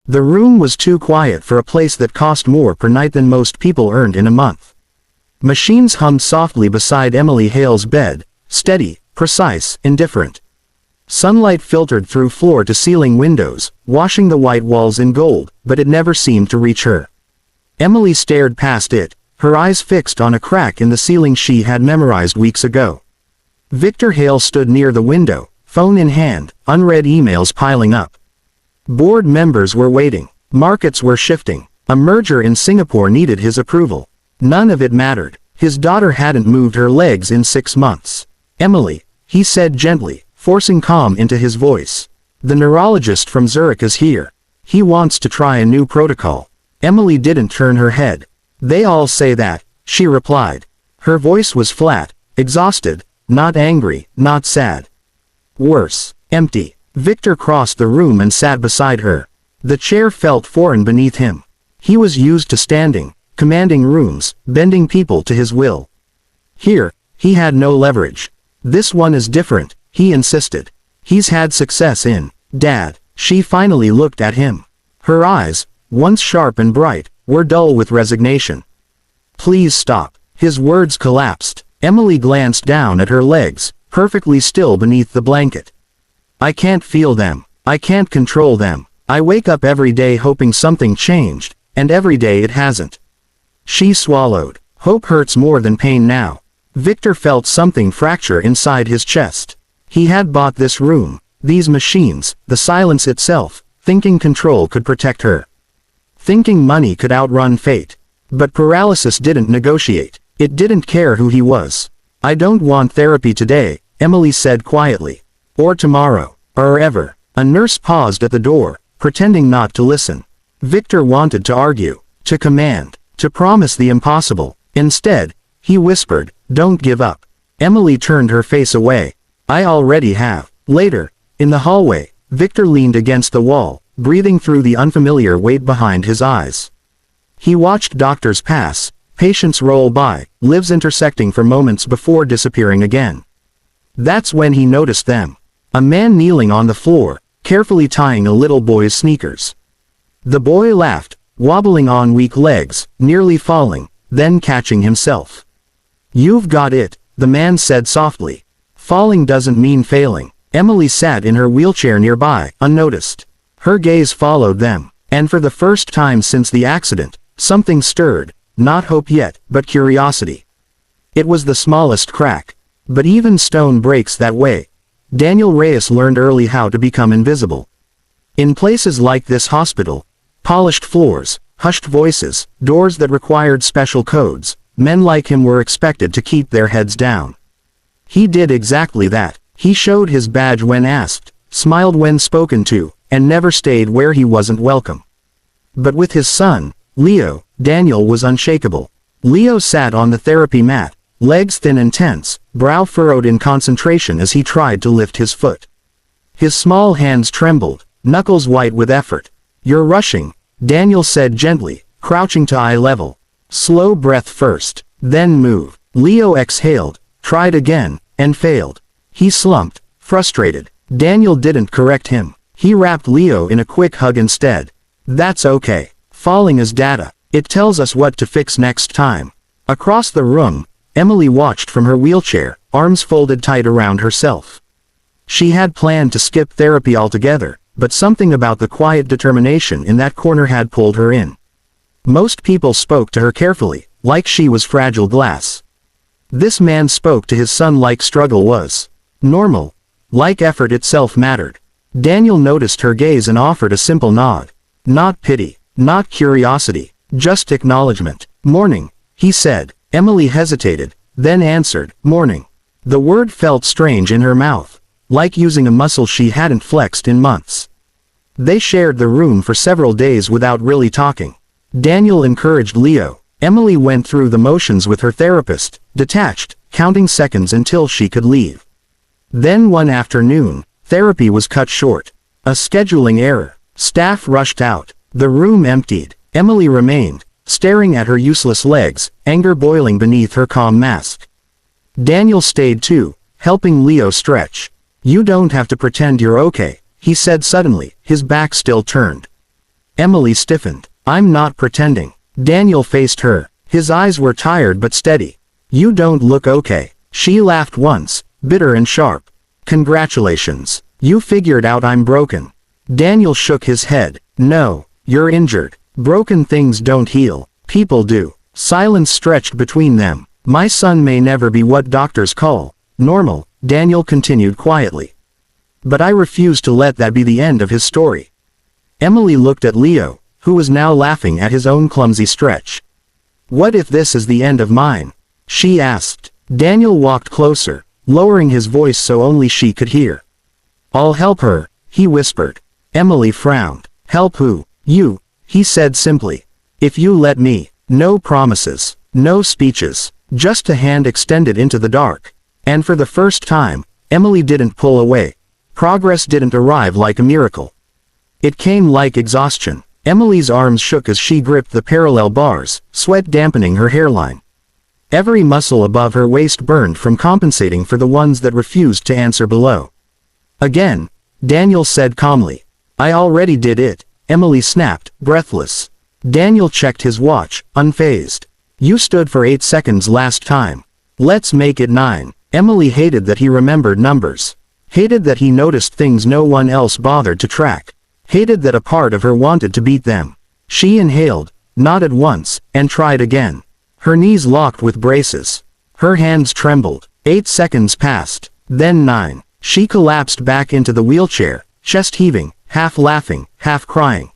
The room was too quiet for a place that cost more per night than most people earned in a month. Machines hummed softly beside Emily Hale's bed, steady, precise, indifferent. Sunlight filtered through floor-to-ceiling windows, washing the white walls in gold, but it never seemed to reach her. Emily stared past it, her eyes fixed on a crack in the ceiling she had memorized weeks ago. Victor Hale stood near the window, phone in hand, unread emails piling up. Board members were waiting. Markets were shifting. A merger in Singapore needed his approval. None of it mattered. His daughter hadn't moved her legs in 6 months. "Emily," he said gently, forcing calm into his voice. "The neurologist from Zurich is here. He wants to try a new protocol." Emily didn't turn her head. "They all say that," she replied. Her voice was flat, exhausted, not angry, not sad. Worse, empty. Victor crossed the room and sat beside her. The chair felt foreign beneath him. He was used to standing, commanding rooms, bending people to his will. Here, he had no leverage. "This one is different," he insisted. "He's had success in, Dad." She finally looked at him. Her eyes, once sharp and bright, were dull with resignation. "Please stop." His words collapsed. Emily glanced down at her legs, perfectly still beneath the blanket. "I can't feel them. I can't control them. I wake up every day hoping something changed, and every day it hasn't." She swallowed. Hope hurts more than pain now. Victor felt something fracture inside his chest. He had bought this room, these machines, the silence itself, thinking control could protect her. Thinking money could outrun fate. But paralysis didn't negotiate. It didn't care who he was. "I don't want therapy today," Emily said quietly. "Or tomorrow. Or ever." A nurse paused at the door, pretending not to listen. Victor wanted to argue, to command, to promise the impossible. Instead, he whispered, "Don't give up." Emily turned her face away. "I already have." Later, in the hallway, Victor leaned against the wall, breathing through the unfamiliar weight behind his eyes. He watched doctors pass, patients roll by, lives intersecting for moments before disappearing again. That's when he noticed them. A man kneeling on the floor, carefully tying a little boy's sneakers. The boy laughed, wobbling on weak legs, nearly falling, then catching himself. "You've got it," the man said softly. "Falling doesn't mean failing." Emily sat in her wheelchair nearby, unnoticed. Her gaze followed them, and for the first time since the accident, something stirred, not hope yet, but curiosity. It was the smallest crack. But even stone breaks that way. Daniel Reyes learned early how to become invisible. In places like this hospital, polished floors, hushed voices, doors that required special codes, men like him were expected to keep their heads down. He did exactly that. He showed his badge when asked, smiled when spoken to, and never stayed where he wasn't welcome. But with his son, Leo, Daniel was unshakable. Leo sat on the therapy mat, legs thin and tense, brow furrowed in concentration as he tried to lift his foot. His small hands trembled, knuckles white with effort. "You're rushing," Daniel said gently, crouching to eye level. "Slow breath first, then move." Leo exhaled, tried again, and failed. He slumped, frustrated. Daniel didn't correct him. He wrapped Leo in a quick hug instead. "That's okay. Falling is data. It tells us what to fix next time." Across the room, Emily watched from her wheelchair, arms folded tight around herself. She had planned to skip therapy altogether, but something about the quiet determination in that corner had pulled her in. Most people spoke to her carefully, like she was fragile glass. This man spoke to his son like struggle was normal, like effort itself mattered. Daniel noticed her gaze and offered a simple nod. Not pity, not curiosity, just acknowledgement. "Morning," he said. Emily hesitated, then answered, "Morning." The word felt strange in her mouth, like using a muscle she hadn't flexed in months. They shared the room for several days without really talking. Daniel encouraged Leo. Emily went through the motions with her therapist, detached, counting seconds until she could leave. Then one afternoon, therapy was cut short. A scheduling error. Staff rushed out. The room emptied. Emily remained, staring at her useless legs, anger boiling beneath her calm mask. Daniel stayed too, helping Leo stretch. "You don't have to pretend you're okay," he said suddenly, his back still turned. Emily stiffened. I'm not pretending. Daniel faced her. His eyes were tired but steady. You don't look okay. She laughed once, bitter and sharp. Congratulations. You figured out I'm broken. Daniel shook his head. No, you're injured. Broken things don't heal. People do. Silence stretched between them. My son may never be what doctors call normal, Daniel continued quietly. But I refuse to let that be the end of his story. Emily looked at Leo, who was now laughing at his own clumsy stretch. What if this is the end of mine? She asked. Daniel walked closer, lowering his voice so only she could hear. I'll help her, he whispered. Emily frowned. Help who? You, he said simply. If you let me. No promises, no speeches, just a hand extended into the dark. And for the first time, Emily didn't pull away. Progress didn't arrive like a miracle. It came like exhaustion. Emily's arms shook as she gripped the parallel bars, sweat dampening her hairline. Every muscle above her waist burned from compensating for the ones that refused to answer below. Again, Daniel said calmly. I already did it, Emily snapped, breathless. Daniel checked his watch, unfazed. You stood for 8 seconds last time. Let's make it 9. Emily hated that he remembered numbers. Hated that he noticed things no one else bothered to track. Hated that a part of her wanted to beat them. She inhaled, nodded once, and tried again. Her knees locked with braces. Her hands trembled. 8 seconds passed, then 9. She collapsed back into the wheelchair, chest heaving, half laughing, half crying.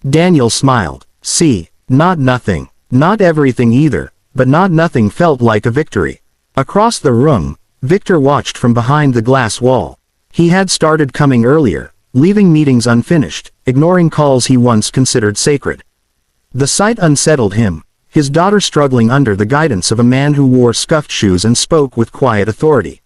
Daniel smiled. See, not nothing. Not everything either, but not nothing felt like a victory. Across the room, Victor watched from behind the glass wall. He had started coming earlier, leaving meetings unfinished, ignoring calls he once considered sacred. The sight unsettled him, his daughter struggling under the guidance of a man who wore scuffed shoes and spoke with quiet authority.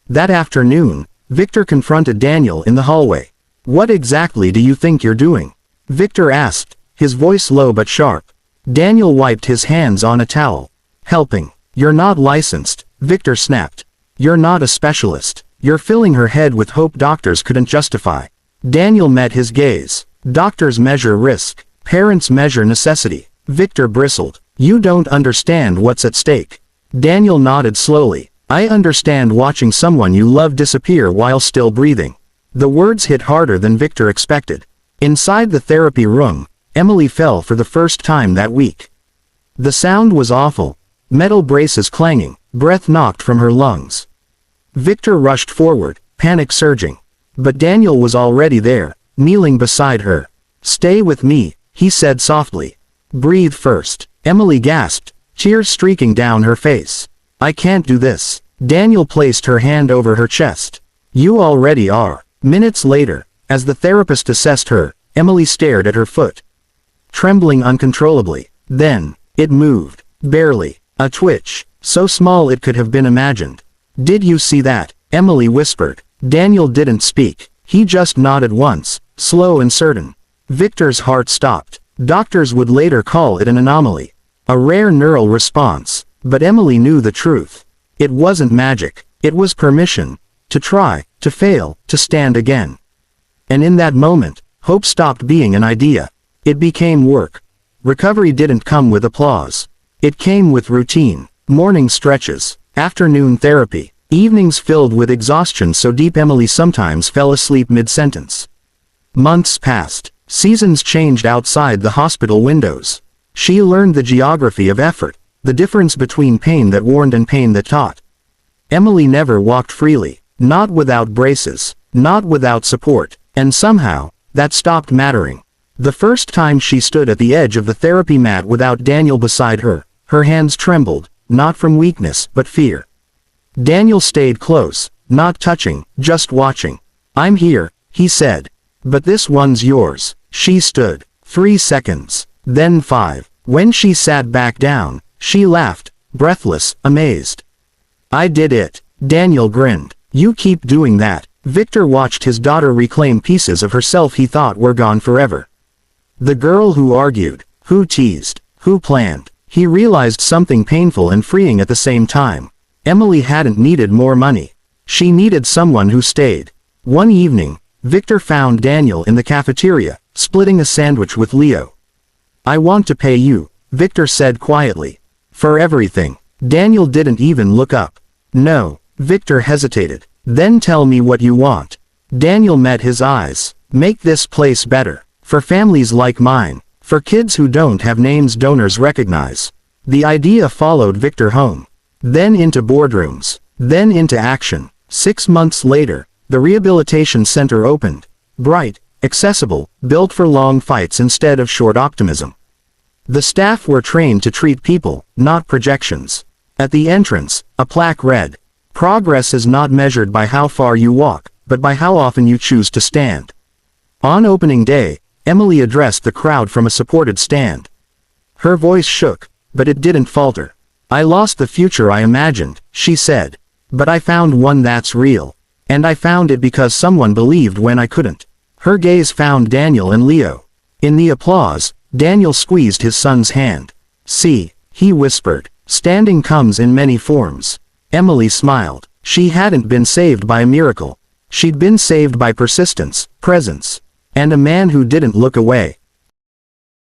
That afternoon, Victor confronted Daniel in the hallway. What exactly do you think you're doing? Victor asked, his voice low but sharp. Daniel wiped his hands on a towel. Helping. You're not licensed, Victor snapped. You're not a specialist. You're filling her head with hope doctors couldn't justify. Daniel met his gaze. Doctors measure risk. Parents measure necessity. Victor bristled. You don't understand what's at stake. Daniel nodded slowly. I understand watching someone you love disappear while still breathing. The words hit harder than Victor expected. Inside the therapy room, Emily fell for the first time that week. The sound was awful. Metal braces clanging, breath knocked from her lungs. Victor rushed forward, panic surging. But Daniel was already there, kneeling beside her. Stay with me, he said softly. Breathe first. Emily gasped, tears streaking down her face. I can't do this. Daniel placed her hand over her chest. You already are. Minutes later, as the therapist assessed her, Emily stared at her foot, trembling uncontrollably. Then, it moved. Barely. A twitch, so small it could have been imagined. Did you see that? Emily whispered. Daniel didn't speak. He just nodded once, slow and certain. Victor's heart stopped. Doctors would later call it an anomaly. A rare neural response. But Emily knew the truth. It wasn't magic. It was permission. To try, to fail, to stand again. And in that moment, hope stopped being an idea. It became work. Recovery didn't come with applause. It came with routine. Morning stretches, afternoon therapy, evenings filled with exhaustion so deep Emily sometimes fell asleep mid-sentence. Months passed. Seasons changed outside the hospital windows. She learned the geography of effort, the difference between pain that warned and pain that taught. Emily never walked freely, not without braces, not without support, and somehow, that stopped mattering. The first time she stood at the edge of the therapy mat without Daniel beside her, her hands trembled, not from weakness but fear. Daniel stayed close, not touching, just watching. I'm here, he said. But this one's yours. She stood. 3 seconds. Then 5. When she sat back down, she laughed, breathless, amazed. I did it. Daniel grinned. You keep doing that. Victor watched his daughter reclaim pieces of herself he thought were gone forever. The girl who argued, who teased, who planned. He realized something painful and freeing at the same time. Emily hadn't needed more money. She needed someone who stayed. One evening, Victor found Daniel in the cafeteria, splitting a sandwich with Leo. I want to pay you, Victor said quietly. For everything. Daniel didn't even look up. No, Victor hesitated. Then tell me what you want. Daniel met his eyes. Make this place better. For families like mine. For kids who don't have names donors recognize. The idea followed Victor home. Then into boardrooms. Then into action. 6 months later, the rehabilitation center opened. Bright, accessible, built for long fights instead of short optimism. The staff were trained to treat people, not projections. At the entrance, a plaque read, "Progress is not measured by how far you walk, but by how often you choose to stand." On opening day, Emily addressed the crowd from a supported stand. Her voice shook, but it didn't falter. "I lost the future I imagined," she said. "But I found one that's real. And I found it because someone believed when I couldn't." Her gaze found Daniel and Leo. In the applause, Daniel squeezed his son's hand. "See," he whispered, "standing comes in many forms." Emily smiled. She hadn't been saved by a miracle. She'd been saved by persistence, presence, and a man who didn't look away.